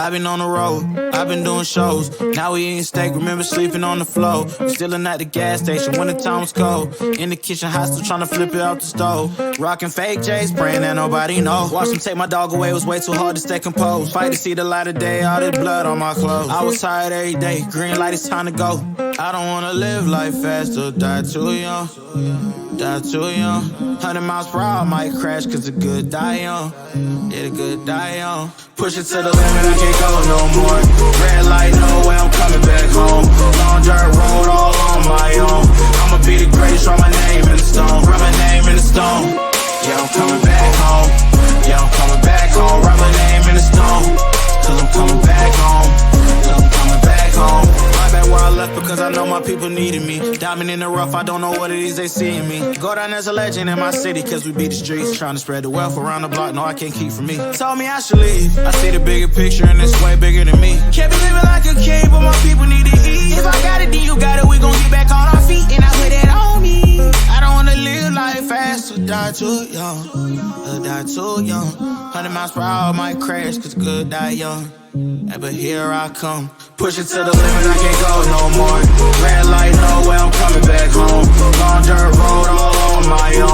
I've been on the road, I've been doing shows. Now we eating steak, remember sleeping on the floor. We Stealing at the gas station when the time was cold. In the kitchen, hot still trying to flip it out the stove. Rocking fake J's, praying that nobody know. Watch them take my dog away, it was way too hard to stay composed. Fight to see the light of day, all this blood on my clothes. I was tired every day, green light, it's time to go. I don't wanna live life fast or die too young. Die too young. 100 miles per hour, might crash cause the good die young. Yeah, the good die young. Push it to the limit, I can't go no more. Red light, no way, I'm coming back home. Long dirt road, all on my own. I'ma be the greatest, write my name in the stone. Write my name in the stone. Yeah, I'm coming back home. Yeah, I'm coming back home. Write my name in the stone. Cause I'm coming back home. Cause I'm coming back home. Right back where I left because I know my people needed me. Diamond in the rough, I don't know what it is they see in me. Go down as a legend in my city cause we beat the streets. Trying to spread the wealth around the block, no I can't keep from me. Told me I should leave, I see the bigger picture and it's way bigger than me. Can't be living like a king, but my people need to eat. If I got it, then you got it, we gon' get back on our feet. And I put it on me. I don't wanna live life fast or die too young. Or die too young. 100 miles per hour might crash cause good die young. Yeah, but here I come. Push it to the limit, I can't go no more. Red light, no way, I'm coming back home. Long dirt road, all on my own.